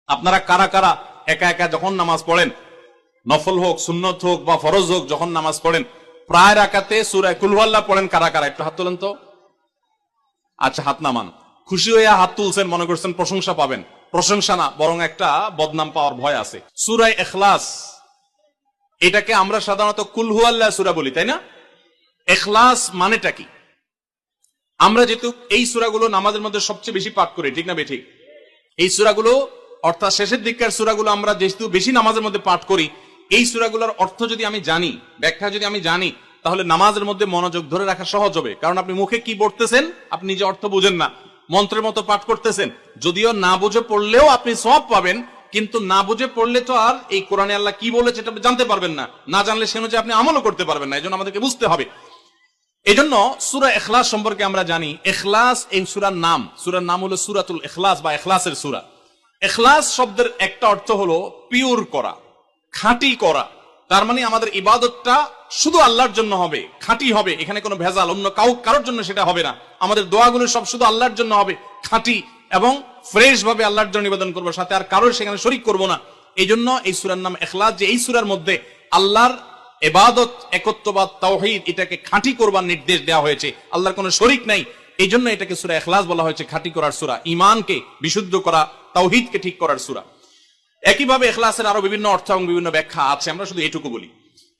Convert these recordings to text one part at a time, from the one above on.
আপনারা কারা কারা একা একা যখন নামাজ পড়েন, নফল হোক সুন্নত হোক বা ফরজ হোক, যখন নামাজ পড়েন প্রায় রাকাতে সূরা কুল হুয়াল্লাহ পড়েন কারা কারা? একটু হাত তোলেন তো। আচ্ছা, হাত নামান। খুশি হয়ে হাত তুলছেন, মনে করছেন প্রশংসা পাবেন। প্রশংসা না, বরং একটা বদনাম পাওয়ার ভয় আছে। সূরা ইখলাস, এটাকে আমরা সাধারণত কুল হুয়াল্লাহ সূরা বলি, তাই না? ইখলাস মানেটা কি? আমরা যেহেতু এই সূরাগুলো নামাজের মধ্যে সবচেয়ে বেশি পাঠ করি, ঠিক না বেঠিক? এই সূরাগুলো অর্থাৎ শেষের দিককার সূরাগুলো আমরা যেহেতু বেশি নামাজের মধ্যে পাঠ করি, এই সূরাগুলোর অর্থ যদি আমি জানি, ব্যাখ্যা যদি আমি জানি, তাহলে নামাজের মধ্যে মনোযোগ ধরে রাখা সহজ হবে। কারণ আপনি মুখে কি পড়তেছেন আপনি নিজে অর্থ বুঝেন না, মন্ত্রের মতো পাঠ করতেছেন। যদিও না বুঝে পড়লেও আপনি সওয়াব পাবেন, কিন্তু না বুঝে পড়লে তো আর এই কোরআনে আল্লাহ কি বলেছে এটা জানতে পারবেন না। না জানলে সে অনুযায়ী আপনি আমলও করতে পারবেন না। এই জন্য আমাদেরকে বুঝতে হবে। এই জন্য সূরা ইখলাস সম্পর্কে আমরা জানি। ইখলাস এই সূরার নাম, সূরার নাম হলো সূরাতুল ইখলাস বা ইখলাসের সূরা। ইখলাস শব্দের একটা অর্থ হলো পিওর করা, খাঁটি করা। তার মানে আমাদের ইবাদতটা শুধু আল্লাহর জন্য হবে, খাঁটি হবে, এখানে কোনো ভেজাল অন্য কারোর জন্য সেটা হবে না। আমাদের দোয়াগুলো সব শুধু আল্লাহর জন্য হবে, খাঁটি এবং ফ্রেশ ভাবে আল্লাহর জন্য নিবেদন করবো, সাথে আর কারোর সেখানে শরীক করব না। এই জন্য এই সূরার নাম ইখলাস, যে এই সূরার মধ্যে আল্লাহর ইবাদত, একত্ববাদ, তাওহীদ, এটাকে খাঁটি করবার নির্দেশ দেওয়া হয়েছে। আল্লাহর কোনো শরীক নাই, এই জন্য এটাকে সূরা ইখলাস বলা হয়েছে, খাঁটি করার সূরা, ঈমানকে বিশুদ্ধ করা, তাওহীদকে ঠিক করার সূরা। একইভাবে ইখলাসের আরো বিভিন্ন অর্থ এবং বিভিন্ন ব্যাখ্যা আছে, আমরা শুধু এটুকু বলি।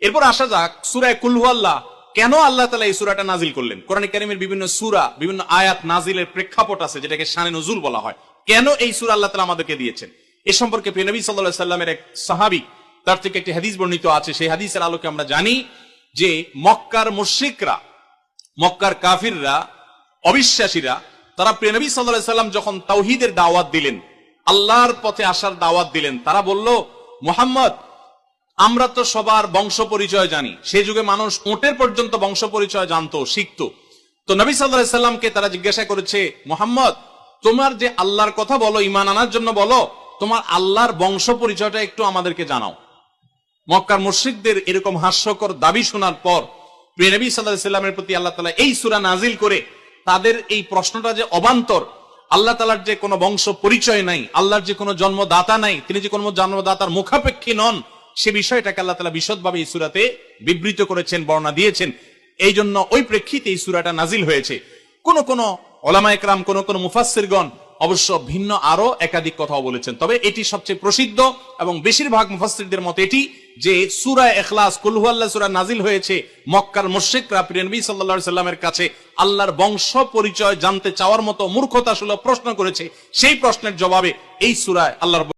এরপর আসা যাক সূরা কুল হুয়াল্লাহ। কেন আল্লাহ তাআলা এই সূরাটা নাজিল করলেন? কোরআন কারীমের বিভিন্ন সূরা, বিভিন্ন আয়াত নাজিলের প্রেক্ষাপট আছে, যেটাকে শানে নুজুল বলা হয়। কেন এই সূরা আল্লাহ তাআলা আমাদেরকে দিয়েছেন, এ সম্পর্কে প্রিয় নবী সাল্লাল্লাহু আলাইহি সাল্লামের এক সাহাবী, তার থেকে একটি হাদিস বর্ণিত আছে। সেই হাদিসের আলোকে আমরা জানি যে মক্কার মুশরিকরা, মক্কার কাফিররা, অবিশ্বাসীরা, তারা প্রিয় নবী সাল্লাল্লাহু আলাইহি সাল্লাম যখন তাওহীদের দাওয়াত দিলেন, আল্লাহর পথে আসার দাওয়াত দিলেন, তারা বলল, মুহাম্মদ, আমরা তো সবার বংশ পরিচয় জানি। সেই যুগে মানুষ উটের পর্যন্ত বংশ পরিচয় জানতো, শিখতো। তো নবী সাল্লাল্লাহু আলাইহি সাল্লামকে তারা জিজ্ঞাসা করেছে, মুহাম্মদ, তোমার যে আল্লাহর কথা বলো, ঈমান আনার জন্য বলো, তোমার আল্লাহর বংশ পরিচয়টা একটু আমাদেরকে জানাও। মক্কার মুশরিকদের এরকম হাস্যকর দাবি শোনার পর প্রিয় নবী সাল্লাল্লাহু আলাইহি সাল্লামের প্রতি আল্লাহ তাআলা এই সূরা নাজিল করে তাদের এই প্রশ্নটা যে অবান্তর, আল্লাহ তাআলার যে কোনো বংশ পরিচয় নাই, আল্লাহর যে কোনো জন্মদাতা নাই, তিনি যে কোনো জন্মদাতার মুখাপেক্ষী নন, সে বিষয়টাকে আল্লাহ তাআলা বিশদভাবে এই সূরাতে বিবৃত করেছেন, বর্ণনা দিয়েছেন। এই জন্য ওই প্রেক্ষিতে এই সূরাটা নাজিল হয়েছে। কোন কোন উলামায়ে কেরাম, কোন কোন মুফাসসিরগণ অবশ্য ভিন্ন আরো একাধিক কথাও বলেছেন। তবে এটি সবচেয়ে প্রসিদ্ধ এবং বেশিরভাগ মুফাসসিরদের মতে এটি, যে সূরা ইখলাস, কুল হুয়াল্লাহ সূরা নাজিল হয়েছে মক্কার মুশরিকরা প্রিয় নবী সাল্লাল্লাহু আলাইহি সাল্লামের কাছে আল্লাহর বংশ পরিচয় জানতে চাওয়ার মতো মূর্খতাসুলভ প্রশ্ন করেছে। সেই প্রশ্নের জবাবে এই সূরায় আল্লাহর